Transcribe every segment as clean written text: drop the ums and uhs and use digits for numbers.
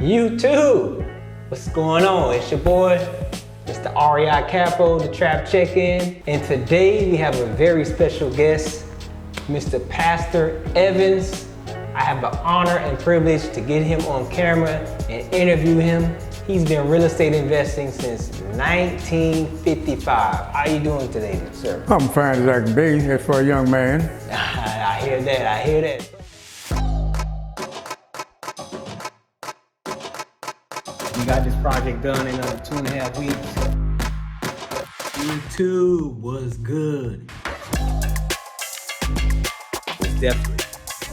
You too. What's going on? It's your boy, Mr. REI Capo, the Trap Check-In. And today we have a very special guest, Mr. Pastor Evans. I have the honor and privilege to get him on camera and interview him. He's been real estate investing since 1955. How you doing today, sir? I'm fine as I can be, as for a young man. I hear that. We got this project done in 2.5 weeks. YouTube was good. It's definitely.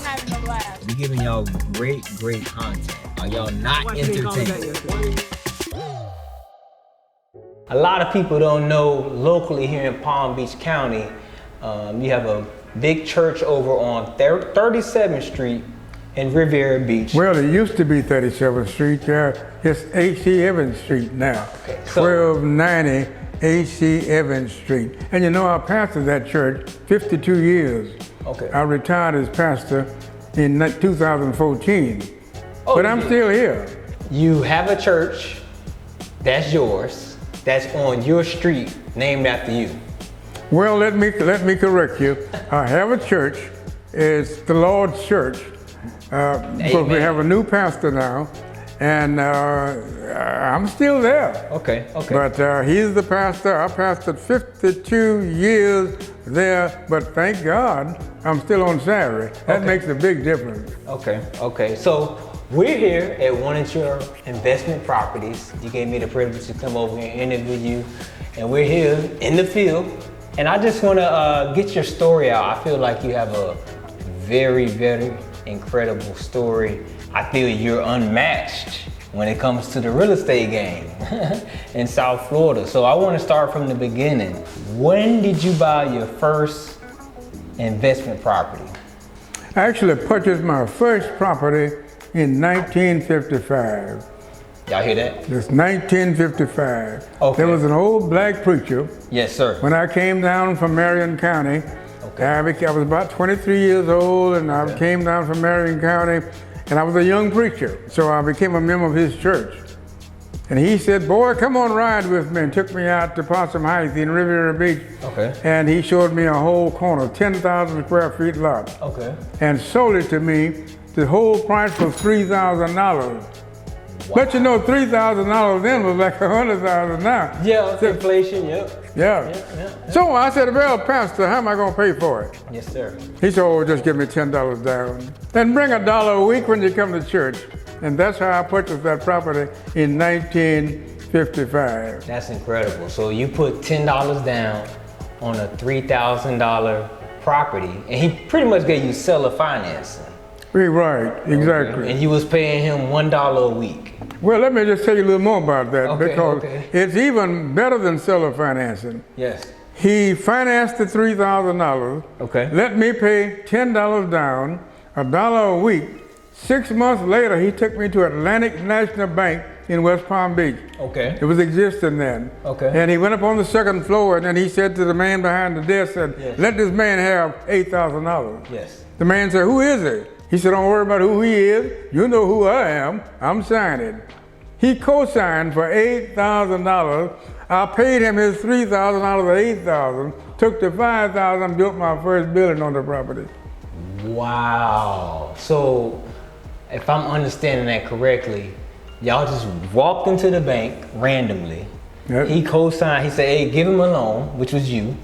Having a blast. We giving y'all great content. Are y'all not entertained? A lot of people don't know locally here in Palm Beach County, you have a big church over on 37th Street in Riviera Beach. Well, it used to be 37th Street. It's H.C. Evans Street now. Okay, so 1290 H.C. Evans Street. And you know, I pastored that church 52 years. Okay. I retired as pastor in 2014. Oh, but I'm still here. You have a church that's yours, that's on your street, named after you. Well, let me correct you. I have a church. It's the Lord's Church. Because we have a new pastor now, and I'm still there. Okay. But he's the pastor. I pastored 52 years there, but thank God I'm still on salary. That makes a big difference. Okay. So we're here at one of your investment properties. You gave me the privilege to come over here and interview you, and we're here in the field. And I just want to get your story out. I feel like you have a very incredible story. I feel you're unmatched when it comes to the real estate game in South Florida. So I want to start from the beginning. When did you buy your first investment property? I actually purchased my first property in 1955. Y'all hear that? It's 1955. Okay. There was an old black preacher. Yes, sir. When I came down from Marion County, I was about 23 years old, and I came down from Marion County, and I was a young preacher. So I became a member of his church. And he said, "Boy, come on ride with me," and took me out to Possum Heights in Riviera Beach. Okay. And he showed me a whole corner, 10,000 square feet lot. Okay. And sold it to me. The whole price was $3,000. Wow. But you know, $3,000 then was like $100,000 now. Yeah, it's inflation, yep. Yeah. So I said, "Well, Pastor, how am I going to pay for it?" Yes, sir. He said, "Oh, just give me $10 down. And bring $1 a week when you come to church." And that's how I purchased that property in 1955. That's incredible. So you put $10 down on a $3,000 property, and he pretty much gave you seller financing. Right, exactly. Okay. And you was paying him $1 a week. Well, let me just tell you a little more about that, because okay. it's even better than seller financing. Yes. He financed the $3,000. Okay. Let me pay $10 down, $1 a week. 6 months later, he took me to Atlantic National Bank in West Palm Beach. Okay. It was existing then. Okay. And he went up on the second floor, and then he said to the man behind the desk, Yes. "Let this man have $8,000. Yes. The man said, "Who is he?" He said, "Don't worry about who he is. You know who I am. I'm signing." He co-signed for $8,000. I paid him his $3,000 of $8,000, took the $5,000, built my first building on the property. Wow. So if I'm understanding that correctly, y'all just walked into the bank randomly. Yep. He co-signed, he said, "Hey, give him a loan," which was you,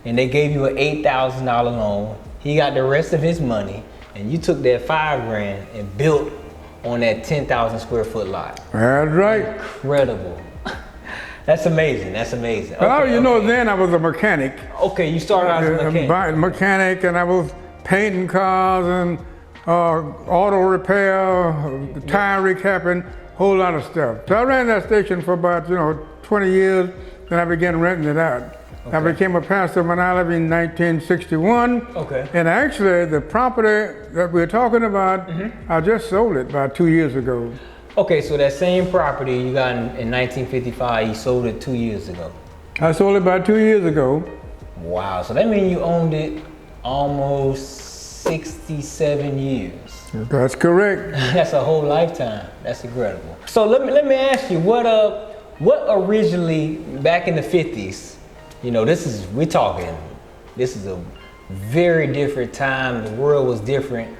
and they gave you an $8,000 loan. He got the rest of his money, and you took that $5,000 and built on that 10,000 square foot lot. That's right. Incredible. That's amazing. Well, you know, then I was a mechanic. Okay, you started out as a mechanic. And I was painting cars and auto repair, tire recapping, whole lot of stuff. So I ran that station for about 20 years. Then I began renting it out. I became a pastor when I lived in 1961. Okay. And actually, the property that we're talking about, I just sold it about 2 years ago. Okay, so that same property you got in 1955, you sold it 2 years ago. I sold it about 2 years ago. Wow, so that means you owned it almost 67 years. That's correct. That's a whole lifetime. That's incredible. So let me ask you, what originally back in the 50s, you know, this is a very different time. The world was different.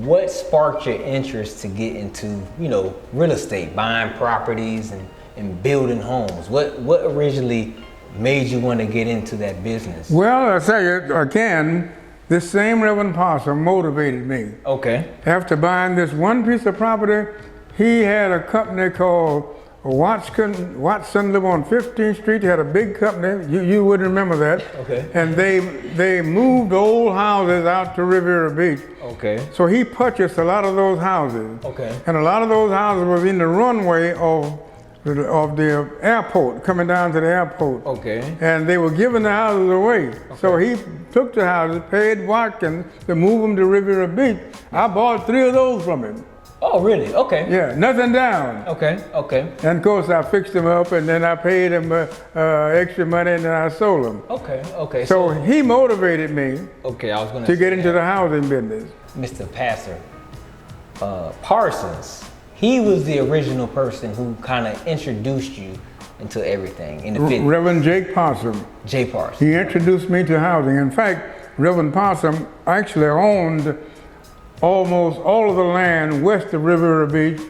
What sparked your interest to get into, you know, real estate, buying properties and building homes? What originally made you want to get into that business? Well, I tell you again, this same Reverend Possum motivated me. Okay. After buying this one piece of property, he had a company called Watson lived on 15th Street. He had a big company. You wouldn't remember that. Okay. And they moved old houses out to Riviera Beach. Okay. So he purchased a lot of those houses. Okay. And a lot of those houses was in the runway of the airport, coming down to the airport. Okay. And they were giving the houses away. Okay. So he took the houses, paid Watkins to move them to Riviera Beach. I bought 3 of those from him. Oh, really? Okay. Yeah, nothing down. Okay. Okay. And of course, I fixed them up, and then I paid him extra money, and then I sold them. Okay. Okay. So he motivated me. Okay, I was going to get into the housing business. Mr. Passer Parsons, he was the original person who kind of introduced you into everything in the 50s. Reverend Jake Possum. J. Parsons. He introduced me to housing. In fact, Reverend Possum actually owned almost all of the land west of Riviera Beach,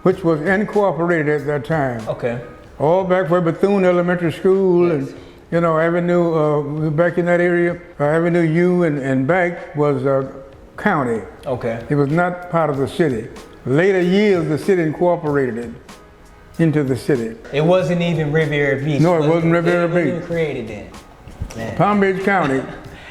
which was incorporated at that time. Okay. All back where Bethune Elementary School, yes. And you know, Avenue, back in that area, Avenue U and back was county. Okay. It was not part of the city. Later years, the city incorporated it into the city. It wasn't even Riviera Beach. No, it wasn't Riviera Beach. It wasn't created then. Man. Palm Beach County.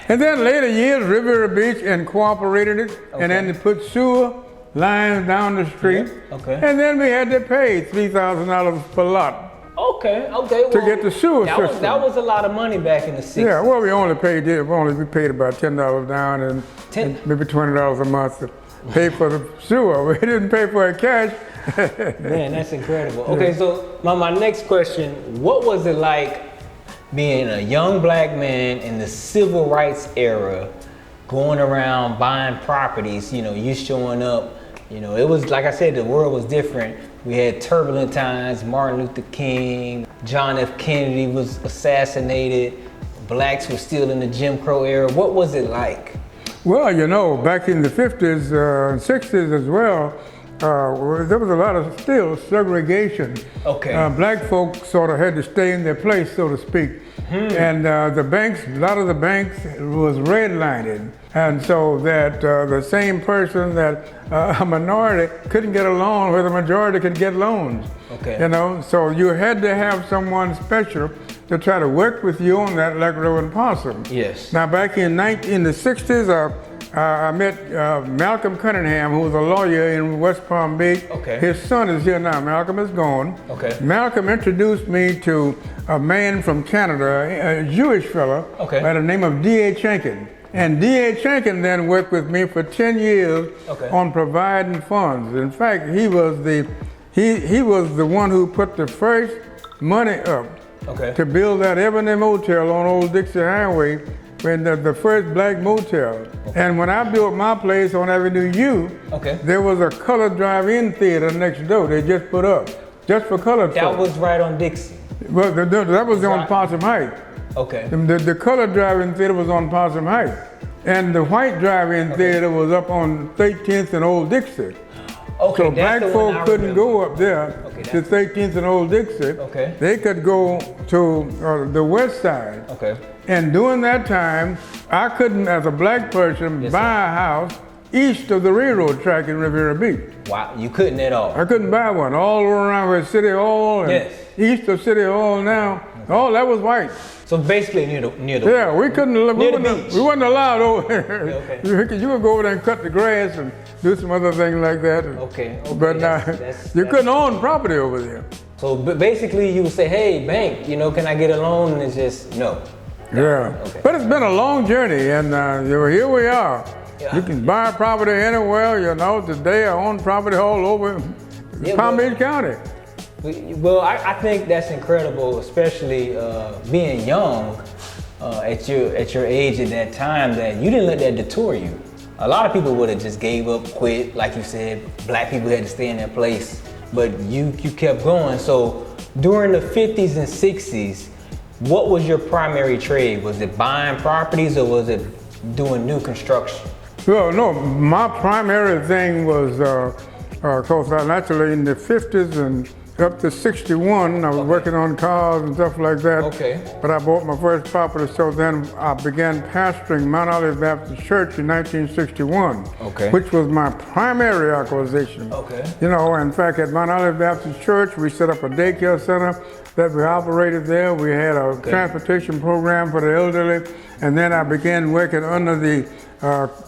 And then later years, Riviera Beach incorporated it, okay. And then they put sewer lines down the street. Yeah. Okay. And then we had to pay $3,000 per lot. Okay. Okay. To get the sewer system. That was a lot of money back in the 60s. Yeah. Well, we paid about $10 down and maybe $20 a month to pay for the sewer. We didn't pay for it cash. Man, that's incredible. Okay, so my next question: what was it like being a young black man in the civil rights era, going around buying properties? You know, you showing up. You know, it was like I said, the world was different. We had turbulent times. Martin Luther King, John F. Kennedy was assassinated. Blacks were still in the Jim Crow era. What was it like? Well, you know, back in the 50s and 60s as well, there was a lot of still segregation. Okay. Black folks sort of had to stay in their place, so to speak. And the banks, a lot of the banks was redlining. And so that the same person that a minority couldn't get a loan where the majority could get loans. Okay. You know, so you had to have someone special to try to work with you on that, like Reverend Possum. Yes. Now back in the 60s, I met Malcolm Cunningham, who was a lawyer in West Palm Beach. Okay. His son is here now. Malcolm is gone. Okay. Malcolm introduced me to a man from Canada, a Jewish fellow, okay. by the name of D.A. Chenkin. And D.A. Chenkin then worked with me for 10 years okay. on providing funds. In fact, he was the one who put the first money up okay. to build that Ebony Motel on Old Dixie Highway, when the first black motel. Okay. And when I built my place on Avenue U, okay. there was a color drive-in theater next door they just put up, just for colored folks. That was right on Dixie? Well, that was on Possum Heights. Okay. The color drive-in theater was on Possum Heights. And the white drive-in okay. theater was up on 13th and Old Dixie. Okay, so black folk couldn't go up there to 13th and Old Dixie. Okay. They could go to the west side. Okay. And during that time, I couldn't, as a black person, yes, buy a house east of the railroad track in Riviera Beach. Wow, you couldn't at all? I couldn't buy one. All around where City Hall and yes. east of City Hall now, okay. all that was white. So basically near the yeah, we couldn't live. Near the beach. We wasn't allowed over there. Okay. You could go over there and cut the grass and do some other things like that. Okay. But you couldn't own property over there. So basically you would say, hey, bank, you know, can I get a loan? And it's just, no. Yeah. Okay. But it's been a long journey, and here we are. Yeah. You can buy property anywhere, you know. Today I own property all over Palm Beach County. Well, I think that's incredible, especially being young at your age at that time, that you didn't let that detour you. a lot of people would have just gave up, quit. Like you said, black people had to stay in their place, but you kept going. So during the 50s and 60s, what was your primary trade? Was it buying properties or was it doing new construction? Well, no, my primary thing was, of course, naturally in the 50s and up to 61, I was working on cars and stuff like that. Okay. But I bought my first property, so then I began pastoring Mount Olive Baptist Church in 1961, Okay. which was my primary acquisition. Okay. You know, in fact, at Mount Olive Baptist Church, we set up a daycare center that we operated there. We had a transportation program for the elderly, and then I began working under the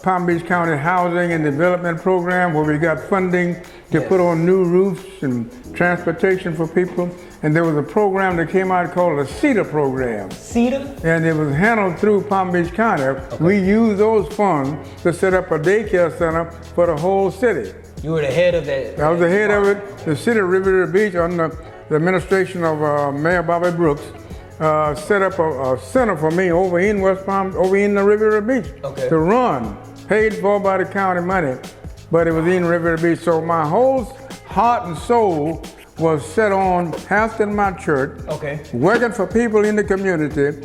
Palm Beach County Housing and Development Program, where we got funding to put on new roofs and transportation for people. And there was a program that came out called the CEDAR program. CEDAR? And it was handled through Palm Beach County. Okay. We used those funds to set up a daycare center for the whole city. You were the head of that? I was the head of it. The city of Riviera Beach, under the administration of Mayor Bobby Brooks, set up a center for me over in West Palm, over in the Riviera Beach to run, paid for by the county money, but it was in Riviera Beach. So my whole heart and soul was set on pastoring my church, working for people in the community,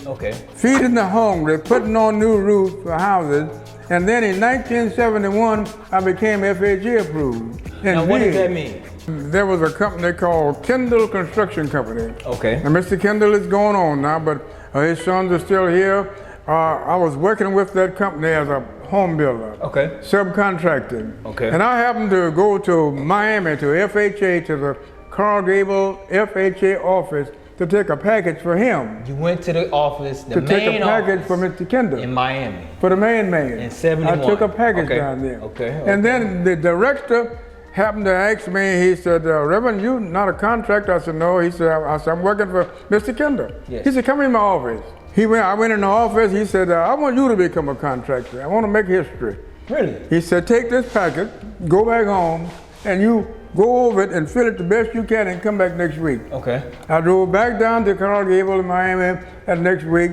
feeding the hungry, putting on new roofs for houses. And then in 1971, I became FHA approved. Now what does that mean? There was a company called Kendall Construction Company. Okay. And Mr. Kendall is going on now, but his sons are still here. I was working with that company as a home builder. Okay. Subcontracting. Okay. And I happened to go to Miami to FHA, to the Carl Gable FHA office to take a package for him. You went to the office, the main office. To take a package for Mr. Kendall. In Miami. For the main. In 71. I took a package down there. And then the director happened to ask me, he said, Reverend, you not a contractor? I said, no. He said, I'm working for Mr. Kendall. Yes. He said, come in my office. I went in the office, he said, I want you to become a contractor. I want to make history. Really? He said, take this packet, go back home, and you go over it and fill it the best you can and come back next week. Okay. I drove back down to Carl Gable in Miami that next week.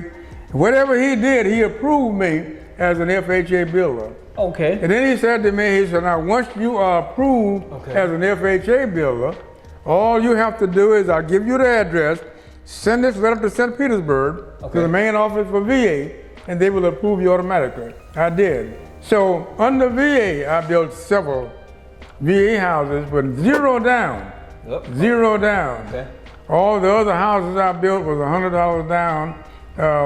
Whatever he did, he approved me as an FHA builder. Okay. And then he said to me, he said, now once you are approved as an FHA builder, all you have to do is I'll give you the address, send this letter to St. Petersburg, to the main office for VA, and they will approve you automatically. I did. So under VA, I built several VA houses with zero down. Zero down. Okay. All the other houses I built was $100 down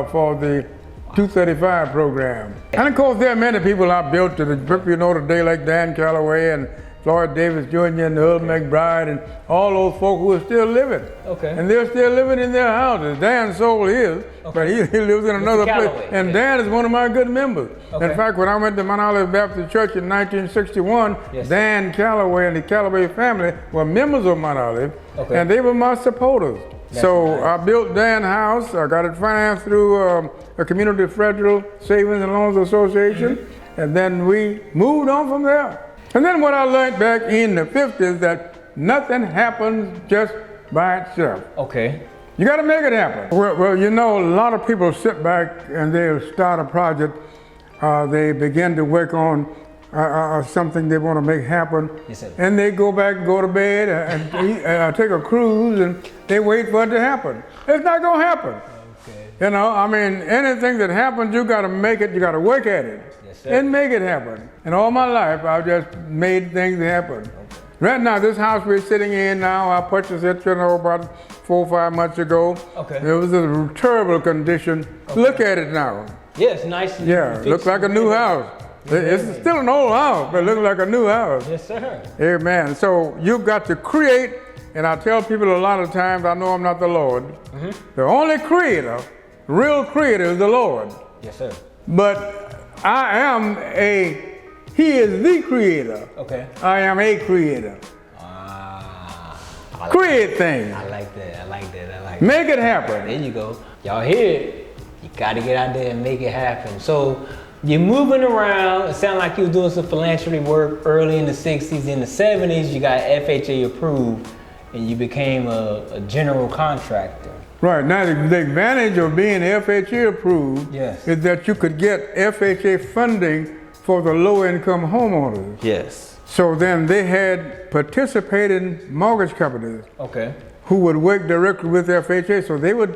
for the 235 program. And of course, there are many people I built to the group, you know, today, like Dan Calloway and Floyd Davis Jr. and Earl McBride and all those folk who are still living. Okay. And they're still living in their houses. Dan sold his, but he lives in another place. And Dan is one of my good members. Okay. In fact, when I went to Mount Olive Baptist Church in 1961, Dan Calloway and the Calloway family were members of Mount Olive, and they were my supporters. So I built Dan House. I got it financed through a Community Federal Savings and Loans Association, and then we moved on from there. And then what I learned back in the 50s, that nothing happens just by itself. Okay. You got to make it happen. Well, you know, a lot of people sit back and they start a project. They begin to work on something they want to make happen. Yes, sir. And they go back and go to bed and take a cruise and they wait for it to happen. It's not going to happen. Okay. You know, I mean, anything that happens, you got to make it, you got to work at it. And make it happen. And all my life, I've just made things happen. Okay. Right now, this house we're sitting in now, I purchased it, you know, about 4 or 5 months ago. Okay. It was a terrible condition. Okay. Look at it now. Yes, nice. Yeah, looks like a new house. It's still an old house, but it looks like a new house. Yes, sir. Amen. So you've got to create, and I tell people a lot of times, I know I'm not the Lord. The only creator, real creator is the Lord. Yes, sir. But He is the creator. Okay. I am a creator. Create things. I like that. Make it happen. There you go. Y'all hear it. You gotta get out there and make it happen. So you're moving around. It sounds like you were doing some philanthropy work early in the 60s. In the 70s, you got FHA approved and you became a general contractor. Right, now the advantage of being FHA approved is that you could get FHA funding for the low-income homeowners. Yes. So then they had participating mortgage companies Okay. who would work directly with FHA. So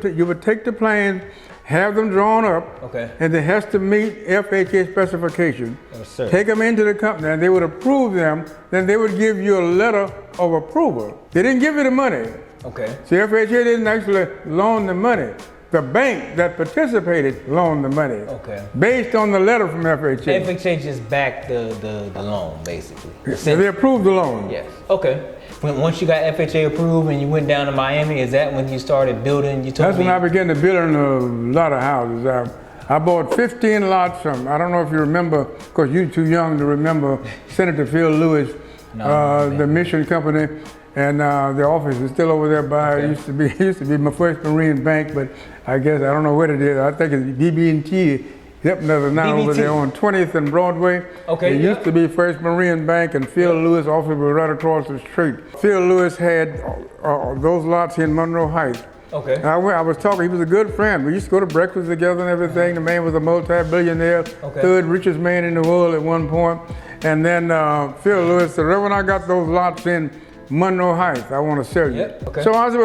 you would take the plans, have them drawn up, Okay. and it has to meet FHA specification. Yes, sir. Take them into the company, and they would approve them. Then they would give you a letter of approval. They didn't give you the money. Okay. See, FHA didn't actually loan the money. The bank that participated loaned the money. Okay. Based on the letter from FHA. FHA just backed the loan, basically. They approved the loan. Yes. Okay. Once you got FHA approved and you went down to Miami, is that when you started building? That's when I began to build a lot of houses. I bought 15 lots from, I don't know if you remember, because you're too young to remember Senator Phil Lewis, the Mission Company, and the office is still over there by, Okay. it used to be my First Marine Bank, but I guess, I don't know what it is. I think it's BB&T. Yep, there's now over there on 20th and Broadway. Okay. It used to be First Marine Bank, and Phil Lewis office was right across the street. Phil Lewis had those lots in Monroe Heights. Okay. I was talking, he was a good friend. We used to go to breakfast together and everything. The man was a multi-billionaire, Okay. third richest man in the world at one point. And then Phil Lewis said, Reverend, I got those lots in Monroe Heights. I want to sell you. Yep, okay. So I said,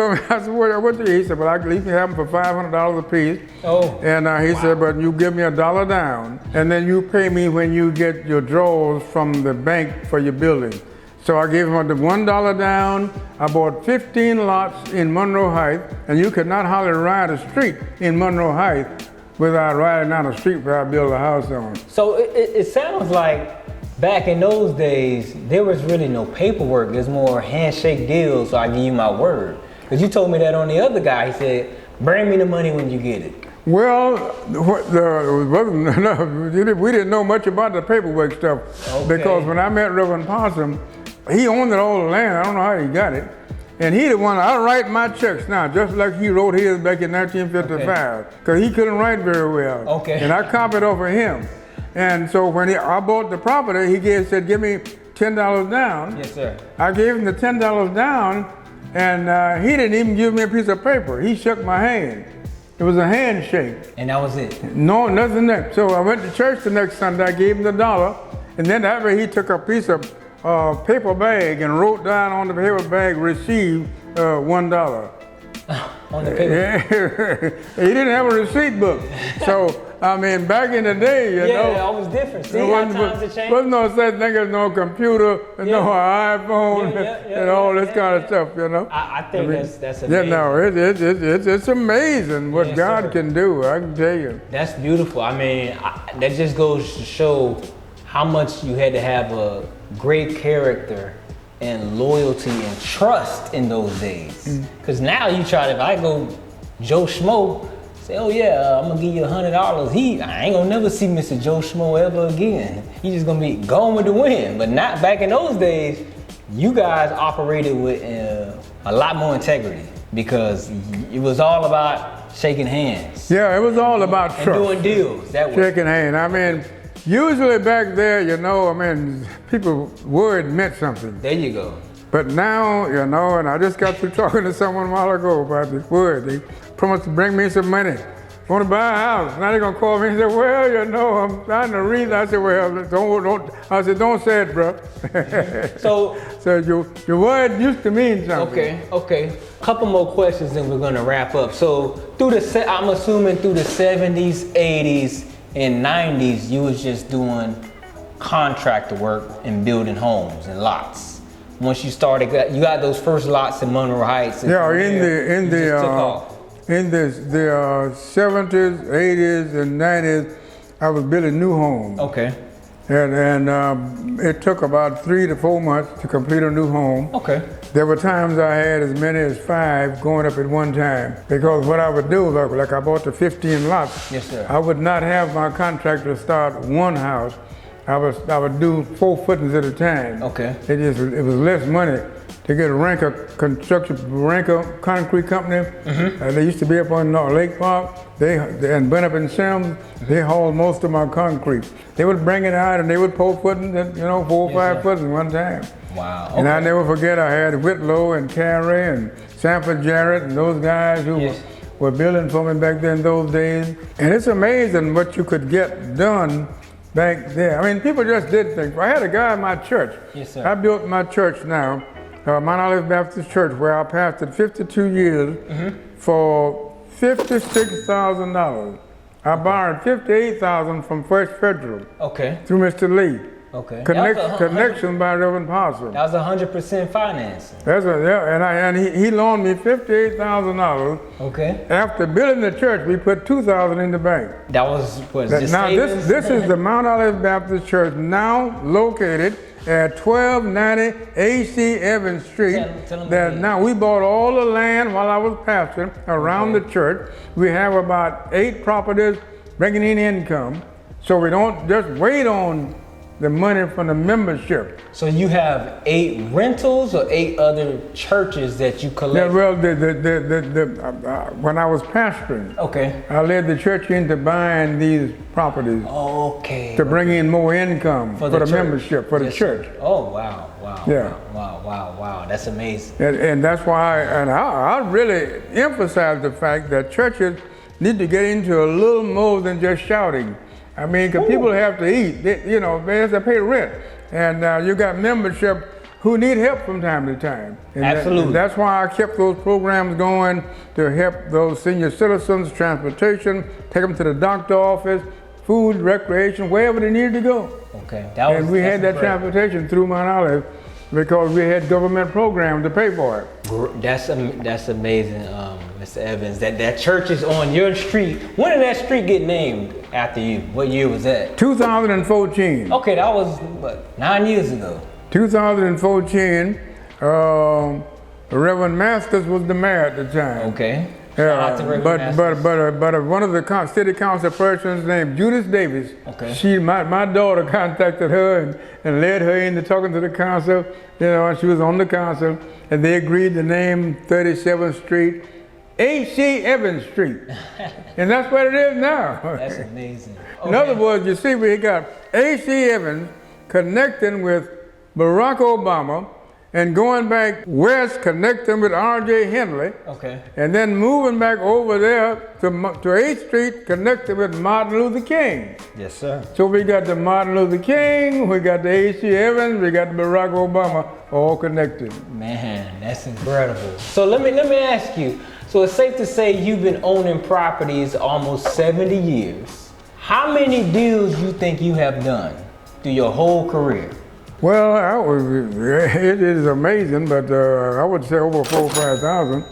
well, I went to you. He said, well, I can leave you have them for $500 a piece. Oh. And he said, but you give me $1 down, and then you pay me when you get your draws from the bank for your building. So I gave him the $1 down. I bought 15 lots in Monroe Heights, and you could not hardly ride a street in Monroe Heights without riding down a street where I built a house on. So it sounds like back in those days, there was really no paperwork. There's more handshake deals, so I give you my word. Because you told me that on the other guy, he said, bring me the money when you get it. Well, we didn't know much about the paperwork stuff. Okay. Because when I met Reverend Possum, he owned all the land. I don't know how he got it. And he the one, I write my checks now, just like he wrote his back in 1955. Because he couldn't write very well. Okay. And I copied off of him. And so when I bought the property, he said, give me $10 down. Yes, sir. I gave him the $10 down, and he didn't even give me a piece of paper. He shook my hand. It was a handshake. And that was it. No, nothing there. So I went to church the next Sunday, I gave him the $1, and then that way he took a piece of paper bag and wrote down on the paper bag, received $1. On the paper. He didn't have a receipt book. So, I mean, back in the day, you know. Yeah, it was different. See how times have changed? Wasn't no such thing as no computer, and no iPhone, and all this kind of stuff, you know. I think that's amazing. Yeah, no, it's amazing what Yes, God sir. can do, I can tell you. That's beautiful. I mean, that just goes to show how much you had to have a great character and loyalty and trust in those days. Because now you try to, if I go Joe Schmo, say, oh yeah, I'm gonna give you $100. I ain't gonna never see Mr. Joe Schmo ever again. He's just gonna be going with the wind. But not back in those days, you guys operated with a lot more integrity because it was all about shaking hands. Yeah, it was all about And trust. doing deals that way. Shaking hands. I mean, usually back there, you know, I mean, people's word meant something. There you go. But now, you know, and I just got through talking to someone a while ago about this word. They promised to bring me some money. Want to buy a house. Now they're going to call me and say, well, you know, I'm trying to read. I said, well, don't. I said, don't say it, bro. So your word used to mean something. Okay. Couple more questions, then we're gonna wrap up. So I'm assuming through the 70s, 80s, and 90s, you was just doing contractor work and building homes and lots. Once you started, you got those first lots in Monroe Heights. Yeah, in the 70s, 80s, and 90s, I was building new homes. Okay. And it took about 3 to 4 months to complete a new home. Okay. There were times I had as many as 5 going up at one time. Because what I would do, like I bought the 15 lots, Yes, sir. I would not have my contractor start one house. I would do 4 footings at a time. Okay. It was less money to get a Ranker concrete company. They used to be up on Lake Park. And went up in Sims. They hauled most of my concrete. They would bring it out and they would pour footings at 4 or 5 footings one time. Wow. And I never forget, I had Whitlow and Carey and Sanford Jarrett and those guys who were building for me back then those days. And it's amazing what you could get done back there. I mean, people just did things. I had a guy in my church. Yes, sir. I built my church now, Mount Olive Baptist Church, where I pastored 52 years for $56,000. I borrowed $58,000 from First Federal. Okay. Through Mr. Lee. Okay. Connection by Reverend Parson. That was 100% financing. And he loaned me $58,000. Okay. After building the church, we put $2,000 in the bank. That was what? Just now savings? this is the Mount Olive Baptist Church, now located at 1290 AC Evans Street. Tell them Now we bought all the land while I was pastoring around the church. We have about 8 properties bringing in income, so we don't just wait on the money from the membership. So you have 8 rentals or 8 other churches that you collect? Yeah, well, when I was pastoring, okay, I led the church into buying these properties. Okay. To bring in more income for the membership, for the church. Oh, wow, wow. Yeah. Wow. That's amazing. And that's why, I really emphasize the fact that churches need to get into a little more than just shouting. I mean, because people have to eat, they have to pay rent. And you got membership who need help from time to time. And Absolutely. That's why I kept those programs going to help those senior citizens, transportation, take them to the doctor office, food, recreation, wherever they needed to go. Okay. And we had that transportation through Mount Olive because we had government programs to pay for it. That's amazing, Mr. Evans. That church is on your street. When did that street get named after you? What year was that? 2014. Okay, that was what, 9 years ago. 2014. Reverend Masters was the mayor at the time. Okay. Yeah, but one of the city council persons named Judith Davis, okay. My daughter contacted her and led her into talking to the council, and she was on the council, and they agreed to name 37th Street A.C. Evans Street. And that's what it is now. That's amazing. Okay. In other words, you see, we got A.C. Evans connecting with Barack Obama, and going back west, connecting with R.J. Henley. Okay. And then moving back over there to 8th Street, connected with Martin Luther King. Yes, sir. So we got the Martin Luther King, we got the A.C. Evans, we got the Barack Obama, all connected. Man, that's incredible. So let me ask you, so it's safe to say you've been owning properties almost 70 years. How many deals you think you have done through your whole career? Well, it is amazing, but I would say over 4,000 or 5,000.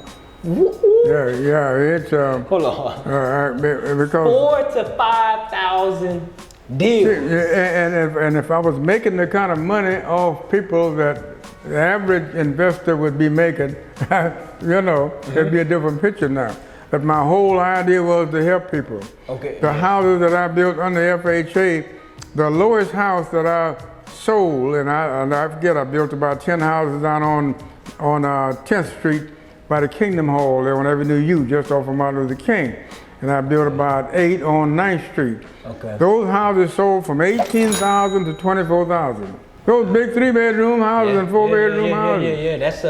Yeah, it's hold on. Because 4,000 to 5,000 deals. And if I was making the kind of money off people that the average investor would be making, it'd be a different picture now. But my whole idea was to help people. Okay. The houses that I built under FHA, the lowest house that I sold, and I forget, I built about 10 houses down on 10th Street by the Kingdom Hall there on Avenue U, just off of Martin Luther King. And I built about 8 on 9th Street. Okay. Those houses sold from $18,000 to $24,000. Those big 3-bedroom houses and 4-bedroom houses. Yeah. That's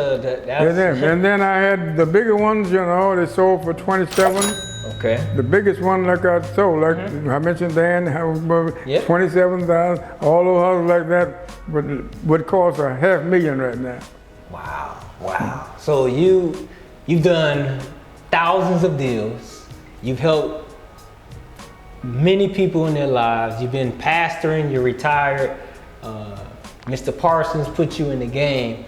and then I had the bigger ones, they sold for 27. Okay. The biggest one like I sold, like I mentioned, Dan, 27,000. All those houses like that would cost $500,000 right now. Wow. So you've done thousands of deals. You've helped many people in their lives. You've been pastoring. You're retired. Mr. Parsons put you in the game.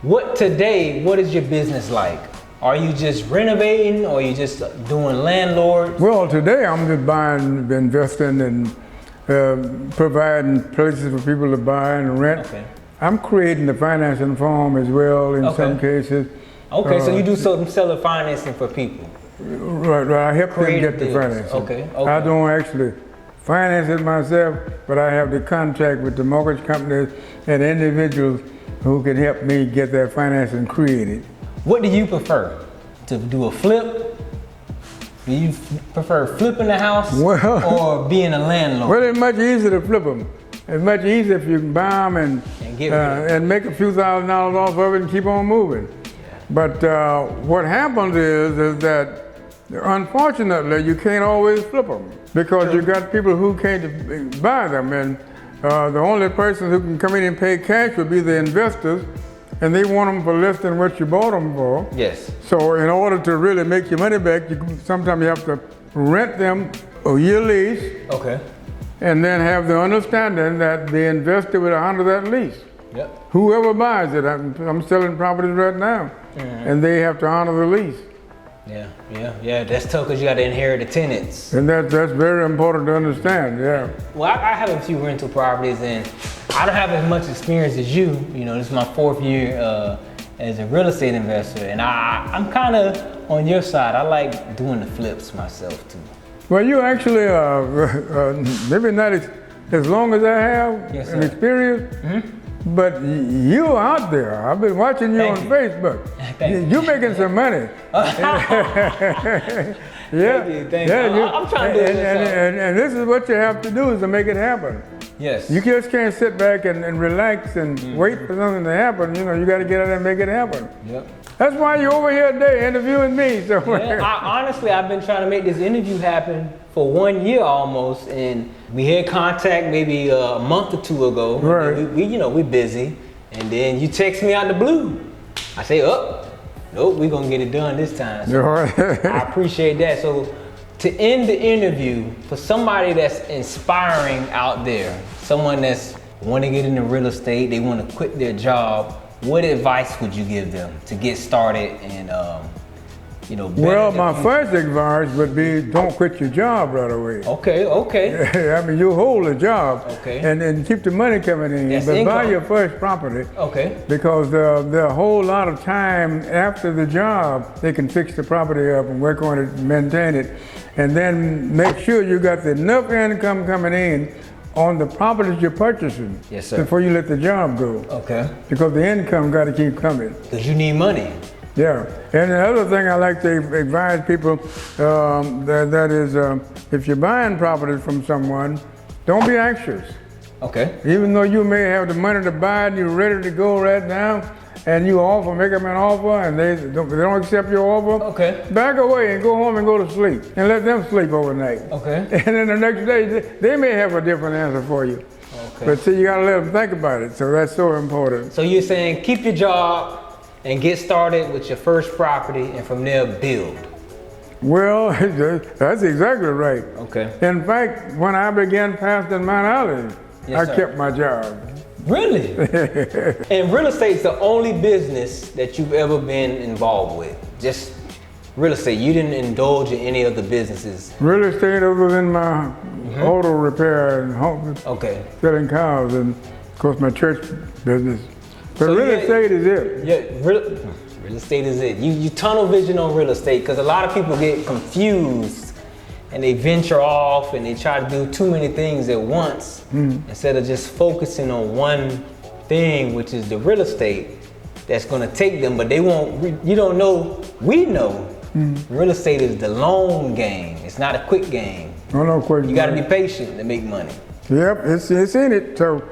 What is your business like? Are you just renovating, or are you just doing landlord? Well, today I'm just buying, investing, and providing places for people to buy and rent. Okay. I'm creating the financing form as well in some cases. Okay, so you do some seller financing for people. Right. I help them get the financing. Okay. I don't actually finance it myself, but I have the contact with the mortgage companies and individuals who can help me get their financing created. What do you prefer? To do a flip? Do you prefer flipping the house or being a landlord? Well, it's much easier to flip them. It's much easier if you can buy them and make a few $1,000s off of it and keep on moving. Yeah. But what happens is that Unfortunately, you can't always flip them because you got people who can't buy them, and the only person who can come in and pay cash would be the investors, and they want them for less than what you bought them for. Yes. So in order to really make your money back, sometimes you have to rent them a year lease. Okay. And then have the understanding that the investor will honor that lease. Yep. Whoever buys it, I'm selling properties right now, and they have to honor the lease. Yeah. That's tough because you got to inherit the tenants. And that's very important to understand. Yeah. Well, I have a few rental properties, and I don't have as much experience as you. You know, this is my 4th year as a real estate investor, and I'm kind of on your side. I like doing the flips myself too. Well, you actually, maybe not as long as I have an experience, but you're out there. I've been watching you on Facebook. You're making some money. Thank you. I'm trying to do this. And this is what you have to do is to make it happen. Yes. You just can't sit back and relax and wait for something to happen. You know, you got to get out there and make it happen. Yep. That's why you're over here today interviewing me. So honestly, I've been trying to make this interview happen for 1 year almost, and we had contact maybe a month or 2 ago. Right. We busy, and then you text me out the blue. I say, nope, we're gonna get it done this time. So I appreciate that. So to end the interview, for somebody that's inspiring out there, someone that's want to get into real estate, they want to quit their job, what advice would you give them to get started and Well, my first advice would be don't quit your job right away. Okay. I mean, you hold a job Okay. and keep the money coming in, That's but buy income. your first property. Okay. Because there are a whole lot of time after the job, they can fix the property up and work on it, maintain it, and then make sure you got enough income coming in on the properties you're purchasing. Yes, sir. Before you let the job go. Okay. Because the income got to keep coming. Because you need money. Yeah, and the other thing I like to advise people, that is, if you're buying property from someone, don't be anxious. Okay. Even though you may have the money to buy it and you're ready to go right now, and you make them an offer and they don't accept your offer, Okay. back away and go home and go to sleep and let them sleep overnight. Okay. And then the next day, they may have a different answer for you. Okay. But see, you gotta let them think about it, so that's so important. So you're saying keep your job and get started with your first property, and from there build. Well, that's exactly right. Okay. In fact, when I began pastoring Mount Olive, Yes, I sir. kept my job. Really? And real estate's the only business that you've ever been involved with. Just real estate. You didn't indulge in any other businesses. Real estate other than my auto repair and home, Okay. selling cars, and of course my church business. But So real yeah, estate is it. Yeah, real estate is it. You tunnel vision on real estate because a lot of people get confused and they venture off and they try to do too many things at once instead of just focusing on one thing, which is the real estate that's going to take them. But they won't. You don't know. We know real estate is the long game. It's not a quick game. No question. You got to be patient to make money. Yep, it's in it. So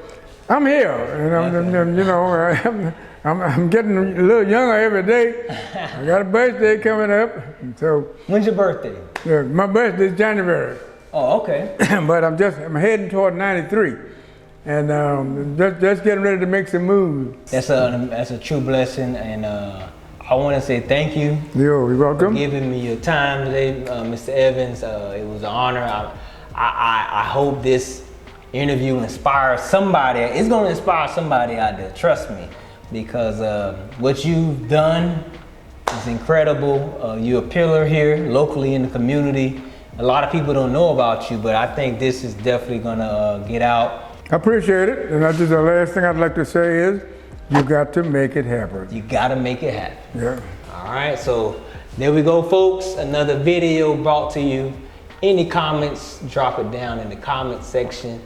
I'm here, and I'm getting a little younger every day. I got a birthday coming up, and so When's your birthday? my birthday is January. Oh, okay. But I'm heading toward 93, and just getting ready to make some moves. That's a true blessing, and I want to say thank you. You're welcome. For giving me your time today, Mr. Evans. It was an honor. I hope this interview inspires somebody. It's going to inspire somebody out there. Trust me, because what you've done is incredible. You're a pillar here locally in the community. A lot of people don't know about you, but I think this is definitely going to get out. I appreciate it, and the last thing I'd like to say is, you got to make it happen. You got to make it happen. Yeah. All right, so there we go, folks. Another video brought to you. Any comments, drop it down in the comment section.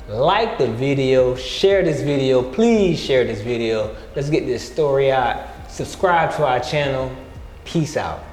Like the video, share this video. Please share this video. Let's get this story out. Subscribe to our channel. Peace out.